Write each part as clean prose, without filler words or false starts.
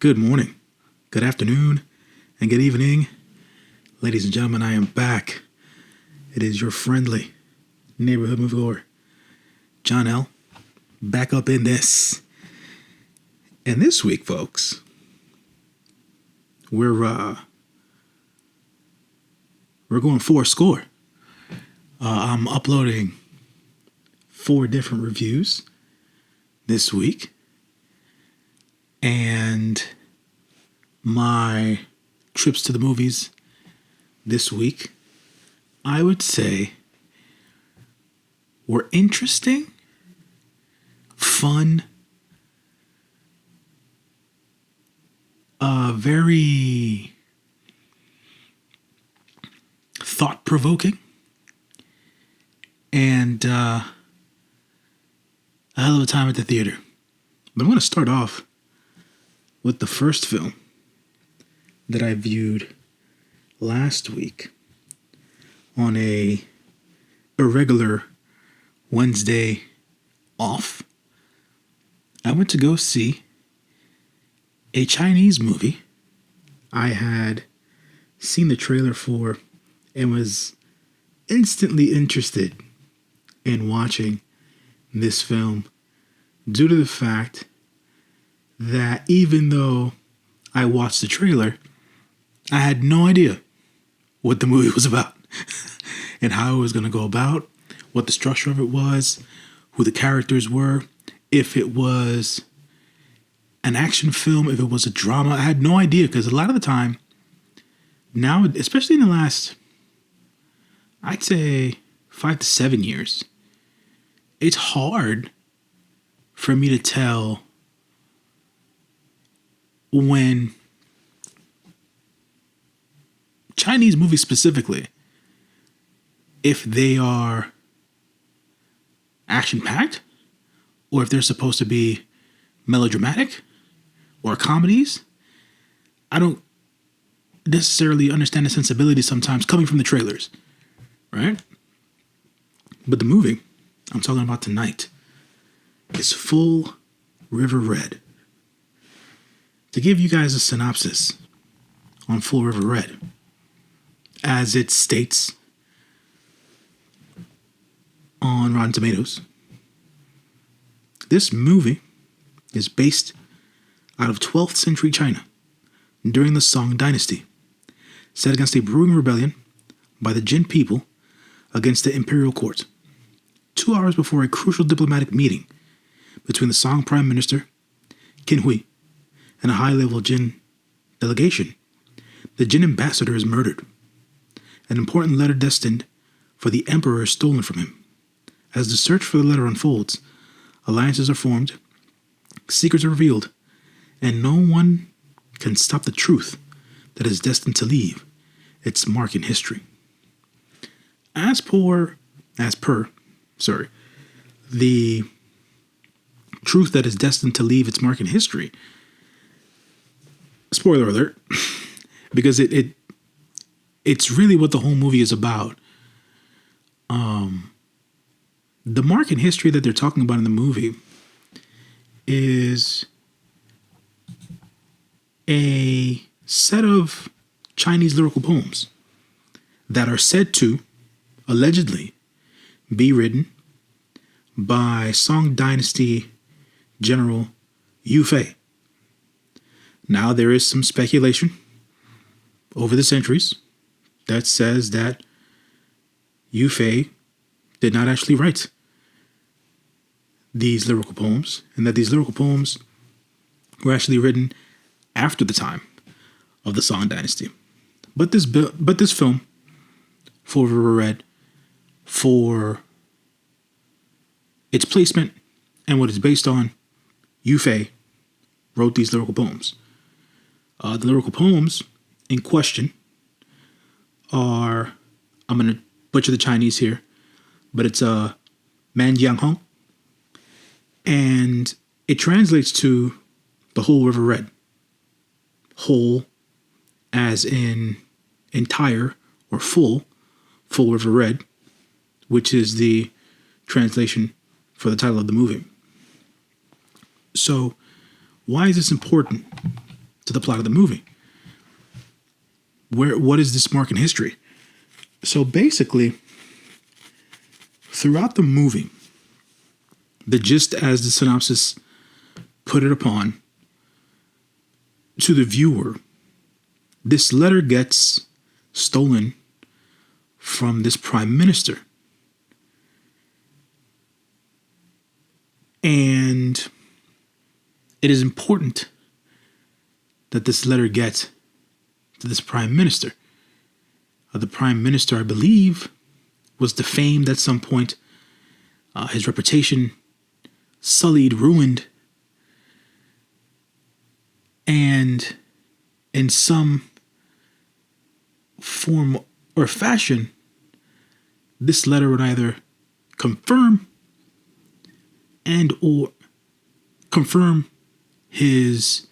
Good morning, good afternoon, and good evening. Ladies and gentlemen, I am back. It is your friendly neighborhood moviegoer, John L., back up in this. And this week, folks, we're going four score. I'm uploading 4 different reviews this week. And my trips to the movies this week, I would say, were interesting, fun, very thought-provoking, and a hell of a time at the theater. But I'm going to start off with the first film that I viewed last week on a irregular Wednesday off. I went to go see a Chinese movie I had seen the trailer for and was instantly interested in watching this film due to the fact that even though I watched the trailer, I had no idea what the movie was about and how it was going to go about, what the structure of it was, who the characters were, if it was an action film, if it was a drama. I had no idea because a lot of the time now, especially in the last, I'd say 5 to 7 years, it's hard for me to tell when Chinese movies specifically, if they are action-packed or if they're supposed to be melodramatic or comedies. I don't necessarily understand the sensibility sometimes coming from the trailers, right? But the movie I'm talking about tonight is Full River Red. To give you guys a synopsis on Full River Red, as it states on Rotten Tomatoes, this movie is based out of 12th century China during the Song Dynasty, set against a brewing rebellion by the Jin people against the Imperial Court. 2 hours before a crucial diplomatic meeting between the Song Prime Minister, Qin Hui, and a high-level Jin delegation, the Jin Ambassador is murdered. An important letter destined for the Emperor is stolen from him. As the search for the letter unfolds, alliances are formed, secrets are revealed, and no one can stop the truth that is destined to leave its mark in history. As per, the truth that is destined to leave its mark in history, spoiler alert, because it's really what the whole movie is about. The mark in history that they're talking about in the movie is a set of Chinese lyrical poems that are said to, allegedly, be written by Song Dynasty General Yunpeng. Now, there is some speculation over the centuries that says that Yunpeng did not actually write these lyrical poems, and that these lyrical poems were actually written after the time of the Song Dynasty. But this film, Full River Red, for its placement and what it's based on, Yunpeng wrote these lyrical poems. The lyrical poems in question are, I'm going to butcher the Chinese here, but it's Man Jiang Hong, and it translates to the whole river red. Whole as in entire or full river red, which is the translation for the title of the movie. So why is this important to the plot of the movie. What is this mark in history? So basically, throughout the movie, the gist as the synopsis put it upon to the viewer, this letter gets stolen from this prime minister. And it is important that this letter gets to this prime minister. The prime minister, I believe, was defamed at some point. His reputation sullied, ruined. And in some form or fashion, this letter would either confirm his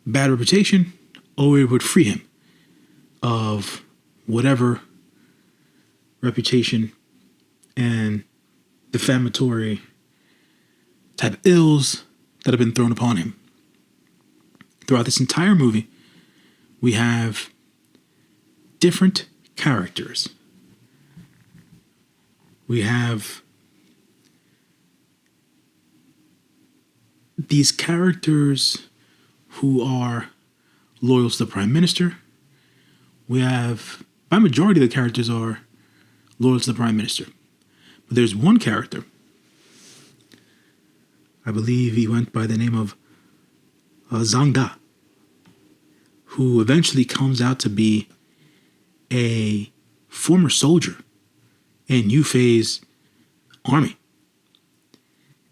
bad reputation, or it would free him of whatever reputation and defamatory type ills that have been thrown upon him. Throughout this entire movie, we have different characters. We have these characters who are loyal to the prime minister. We have, by majority of the characters are loyal to the prime minister. But there's one character, I believe he went by the name of Zhang, who eventually comes out to be a former soldier in Yufei's army.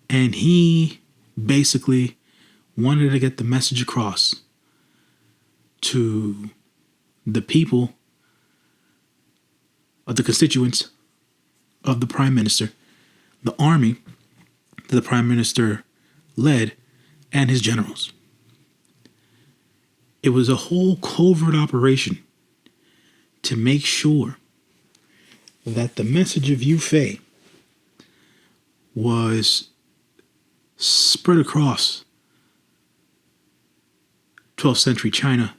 And he basically wanted to get the message across to the people, of the constituents of the prime minister, the army that the prime minister led, and his generals. It was a whole covert operation to make sure that the message of Yufei was spread across 12th century China,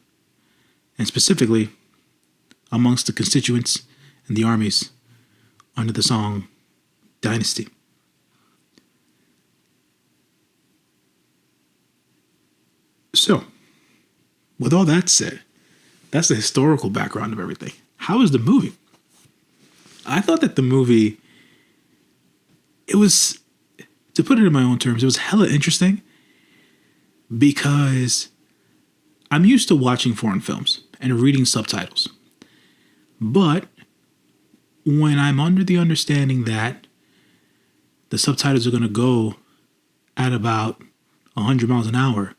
and specifically amongst the constituents and the armies under the Song Dynasty. So, with all that said, that's the historical background of everything. How is the movie? I thought that the movie, it was, to put it in my own terms, it was hella interesting because I'm used to watching foreign films and reading subtitles. But when I'm under the understanding that the subtitles are going to go at about 100 miles an hour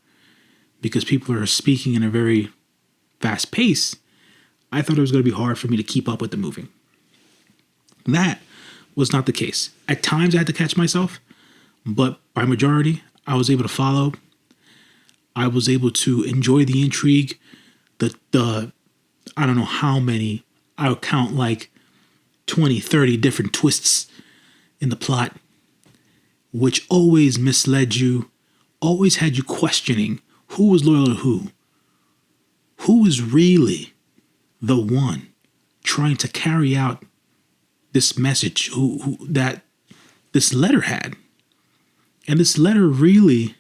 because people are speaking in a very fast pace, I thought it was going to be hard for me to keep up with the movie. That was not the case. At times I had to catch myself, but by majority, I was able to follow. I was able to enjoy the intrigue. The I don't know how many, I would count like 20, 30 different twists in the plot, which always misled you, always had you questioning who was loyal to who. Who was really the one trying to carry out this message who that this letter had. And this letter really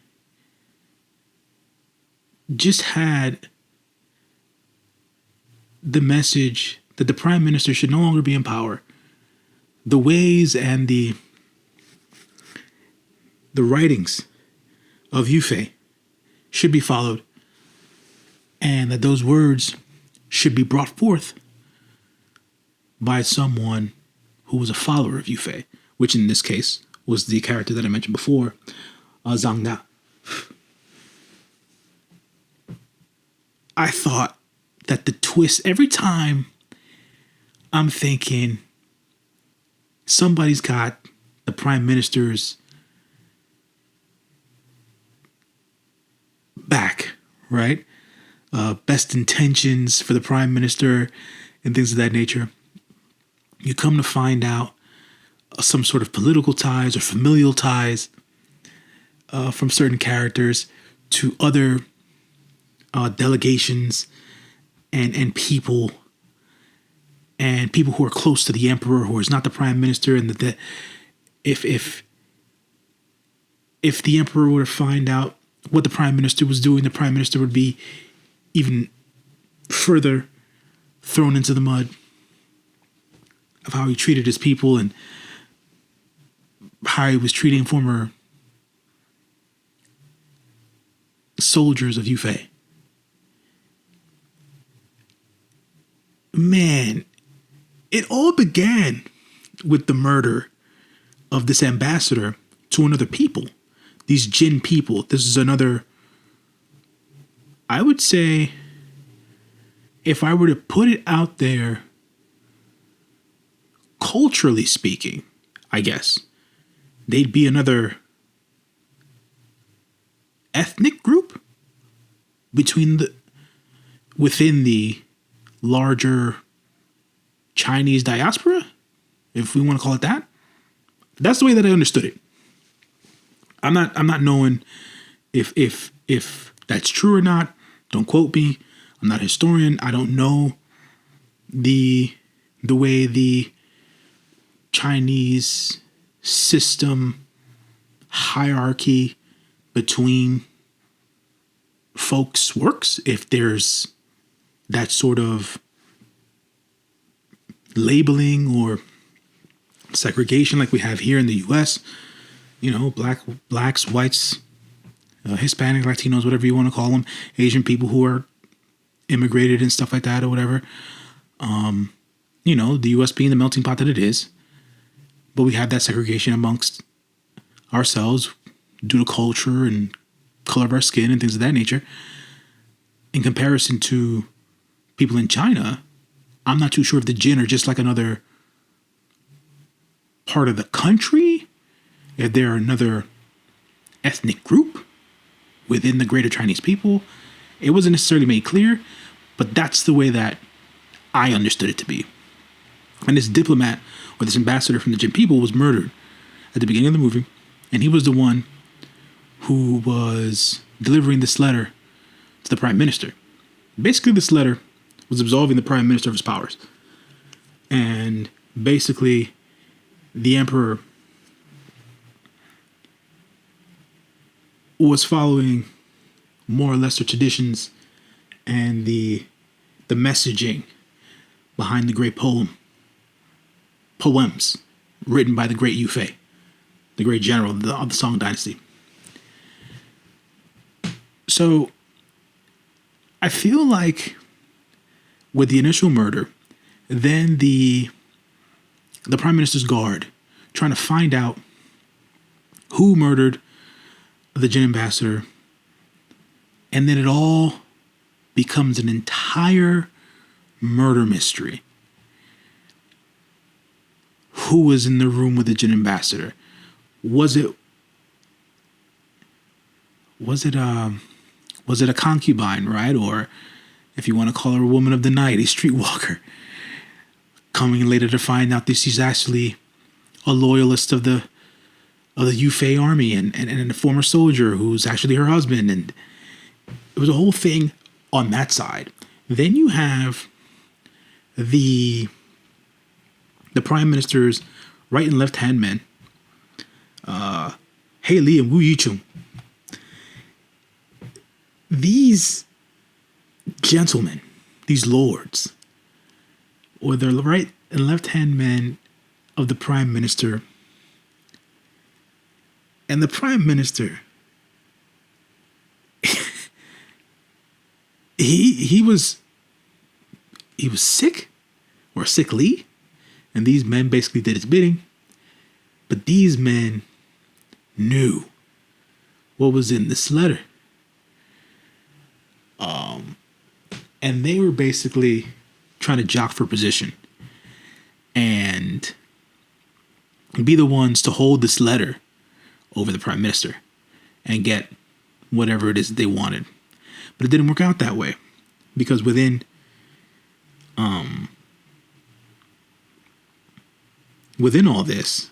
just had the message that the prime minister should no longer be in power. The ways and the writings of Yufei should be followed, and that those words should be brought forth by someone who was a follower of Yufei, which in this case was the character that I mentioned before, Zhang. I thought that the twist, every time I'm thinking somebody's got the prime minister's back, right? Best intentions for the prime minister and things of that nature. You come to find out some sort of political ties or familial ties from certain characters to other delegations and people who are close to the emperor, who is not the prime minister, and that if the emperor were to find out what the prime minister was doing, the prime minister would be even further thrown into the mud of how he treated his people and how he was treating former soldiers of Yunpeng. Man, it all began with the murder of this ambassador to another people, these Jin people. This is another, I would say, if I were to put it out there, culturally speaking, I guess, they'd be another ethnic group within the larger Chinese diaspora, if we want to call it that. That's the way that I understood it. I'm not knowing if that's true or not. Don't quote me. I'm not a historian. I don't know the way the Chinese system hierarchy between folks works, if there's that sort of labeling or segregation like we have here in the U.S. Blacks, whites, Hispanic, Latinos, whatever you want to call them, Asian people who are immigrated and stuff like that or whatever. The U.S. being the melting pot that it is, but we have that segregation amongst ourselves due to culture and color of our skin and things of that nature. In comparison to people in China, I'm not too sure if the Jin are just like another part of the country, if they're another ethnic group within the greater Chinese people. It wasn't necessarily made clear, but that's the way that I understood it to be. And this diplomat, or this ambassador from the Jin people, was murdered at the beginning of the movie, and he was the one who was delivering this letter to the prime minister. Basically, this letter was absolving the prime minister of his powers. And basically, the emperor was following more or less the traditions and the messaging behind the great poems written by the great Yunpeng, the great general of the Song Dynasty. So I feel like with the initial murder, then the prime minister's guard trying to find out who murdered the Jin ambassador, and then it all becomes an entire murder mystery. Who was in the room with the Jin ambassador? Was it a concubine, right? Or if you want to call her a woman of the night, a streetwalker, coming later to find out that she's actually a loyalist of the Yunpeng army and a former soldier who's actually her husband. And it was a whole thing on that side. Then you have the prime minister's right and left hand men, He Li and Wu Yicheng. These gentlemen, these lords, or the right and left hand men of the prime minister, and the prime minister, he was sick or sickly, and these men basically did his bidding. But these men knew what was in this letter. And they were basically trying to jock for position and be the ones to hold this letter over the prime minister and get whatever it is that they wanted. But it didn't work out that way, because within all this,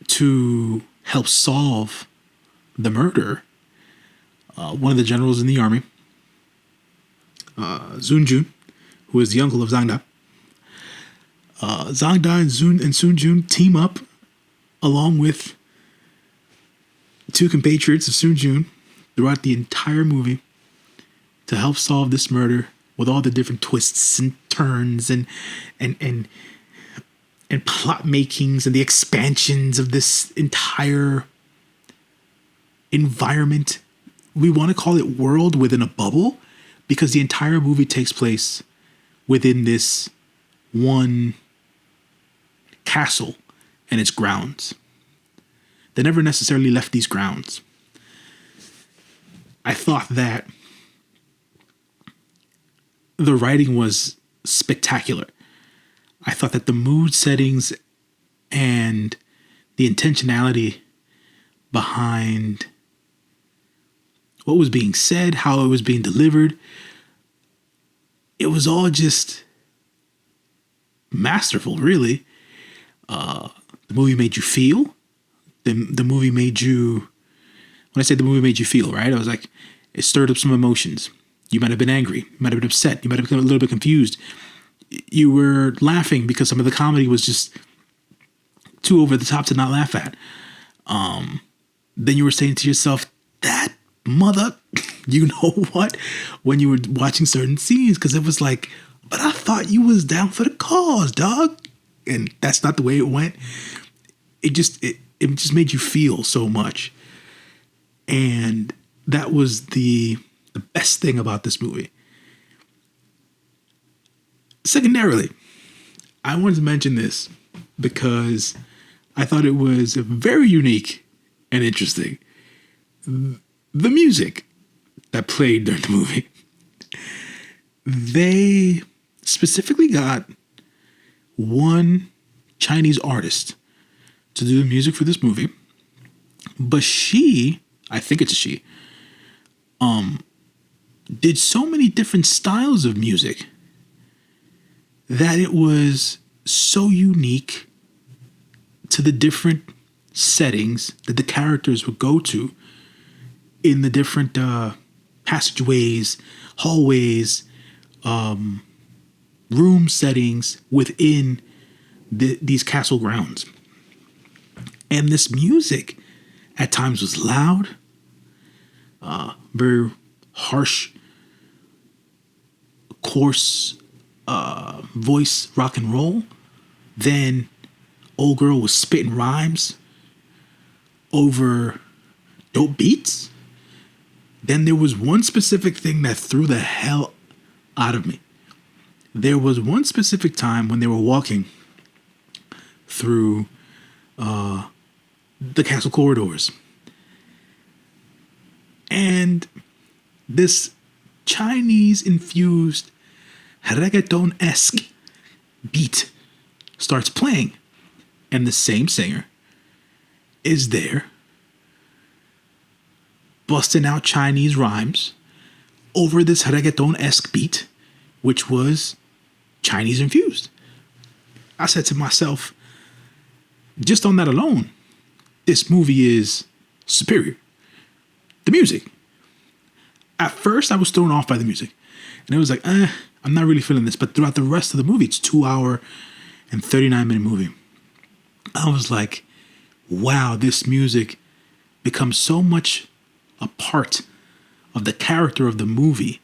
to help solve the murder, one of the generals in the army, Sun Jun, who is the uncle of Zhang Da. Zhang Da and Sun Jun team up along with two compatriots of Sun Jun throughout the entire movie to help solve this murder with all the different twists and turns and plot makings and the expansions of this entire environment. We want to call it world within a bubble because the entire movie takes place within this one castle and its grounds. They never necessarily left these grounds. I thought that the writing was spectacular. I thought that the mood settings and the intentionality behind what was being said, how it was being delivered, it was all just masterful, really. The movie made you feel. The movie made you, when I say the movie made you feel, right? I was like, it stirred up some emotions. You might have been angry. You might have been upset. You might have become a little bit confused. You were laughing because some of the comedy was just too over the top to not laugh at. Then you were saying to yourself, that mother, you know what? When you were watching certain scenes, because it was like, but I thought you was down for the cause, dog. And that's not the way it went. It just made you feel so much. And that was the best thing about this movie. Secondarily, I wanted to mention this because I thought it was very unique and interesting. The music that played during the movie. They specifically got one Chinese artist to do the music for this movie. But she, I think it's a she, did so many different styles of music that it was so unique to the different settings that the characters would go to in the different passageways, hallways, room settings within these castle grounds. And this music at times was loud, very harsh, coarse voice rock and roll. Then old girl was spitting rhymes over dope beats. Then there was one specific thing that threw the hell out of me. There was one specific time when they were walking through the castle corridors. And this Chinese-infused reggaeton-esque beat starts playing. And the same singer is there busting out Chinese rhymes over this reggaeton-esque beat, which was Chinese-infused. I said to myself, just on that alone, this movie is superior. The music. At first, I was thrown off by the music. And it was like, I'm not really feeling this. But throughout the rest of the movie, it's 2 hour and 39-minute movie. I was like, wow, this music becomes so much a part of the character of the movie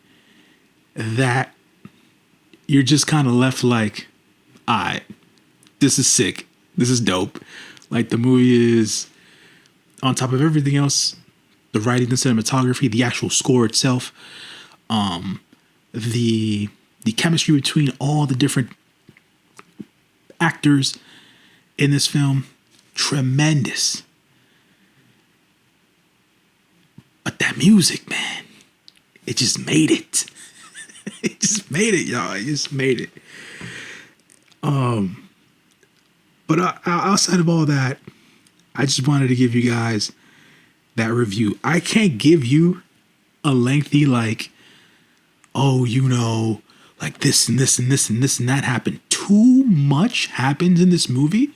that you're just kind of left like, all right, this is sick. This is dope. Like, the movie is, on top of everything else, the writing, the cinematography, the actual score itself, the chemistry between all the different actors in this film, tremendous. But that music, man, it just made it. It just made it, y'all. It just made it. But outside of all that, I just wanted to give you guys that review. I can't give you a lengthy, like, oh, you know, like this and this and this and this and that happened. Too much happens in this movie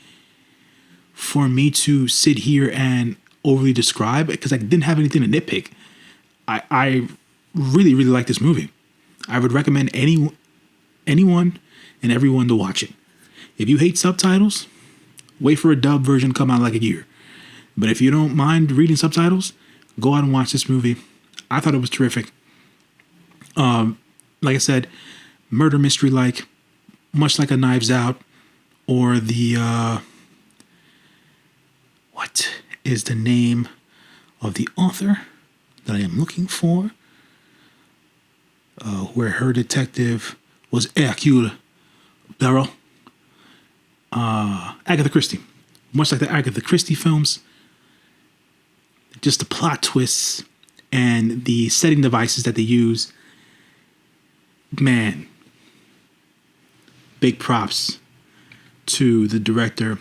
for me to sit here and overly describe it, because I didn't have anything to nitpick. I really, really like this movie. I would recommend anyone and everyone to watch it. If you hate subtitles, wait for a dub version to come out like a year. But if you don't mind reading subtitles, go out and watch this movie. I thought it was terrific. Like I said, murder mystery like, much like a Knives Out or the what is the name of the author that I am looking for? Where her detective was Hercule Poirot. Agatha Christie. Much like the Agatha Christie films, just the plot twists and the setting devices that they use. Man, big props to the director,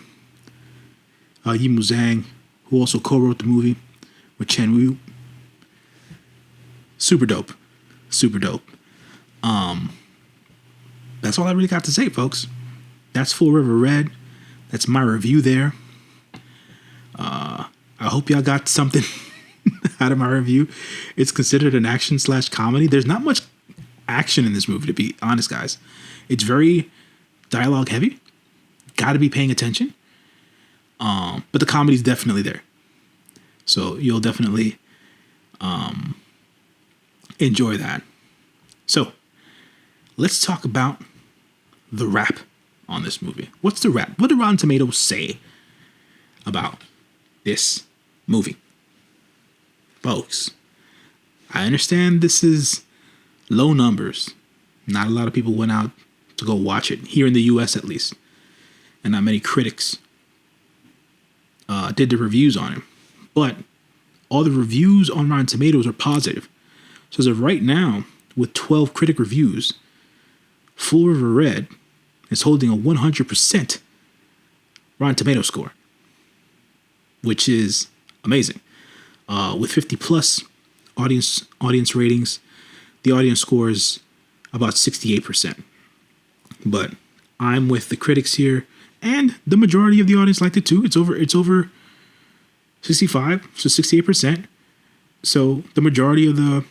Yimou Zhang, who also co-wrote the movie with Chen. Super dope. Super dope. That's all I really got to say, folks. That's Full River Red. That's my review there. I hope y'all got something out of my review. It's considered an action/comedy. There's not much action in this movie, to be honest, guys. It's very dialogue heavy. Got to be paying attention. But the comedy's definitely there. So you'll definitely enjoy that. So let's talk about the rap on this movie. What's the rap? What did Rotten Tomatoes say about this movie? Folks, I understand this is low numbers. Not a lot of people went out to go watch it, here in the US at least. And not many critics did the reviews on it. But all the reviews on Rotten Tomatoes are positive. So as of right now, with 12 critic reviews, Full River Red is holding a 100% Rotten Tomato score, which is amazing. With 50 plus audience ratings, the audience score is about 68%. But I'm with the critics here, and the majority of the audience liked it too. It's over 65, so 68%. So the majority of the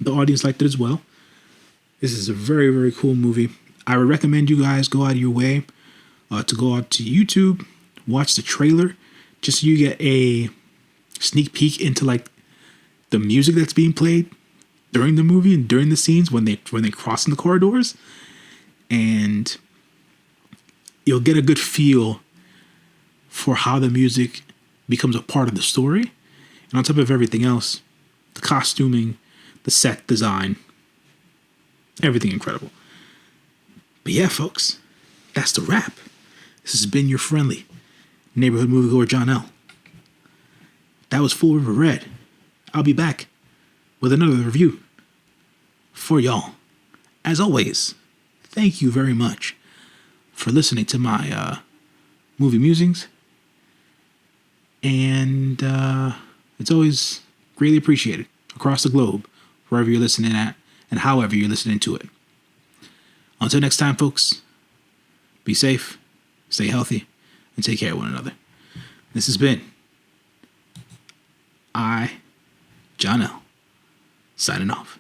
audience liked it as well. This is a very, very cool movie. I would recommend you guys go out of your way to go out to YouTube, watch the trailer, just so you get a sneak peek into like the music that's being played during the movie and during the scenes when they cross in the corridors, and you'll get a good feel for how the music becomes a part of the story. And on top of everything else, the costuming, the set design, everything incredible. But yeah, folks, that's the wrap. This has been your friendly neighborhood moviegoer, John L. That was Full River Red. I'll be back with another review for y'all. As always, thank you very much for listening to my movie musings. And it's always greatly appreciated across the globe, wherever you're listening at and however you're listening to it. Until next time, folks, be safe, stay healthy, and take care of one another. This has been John L, signing off.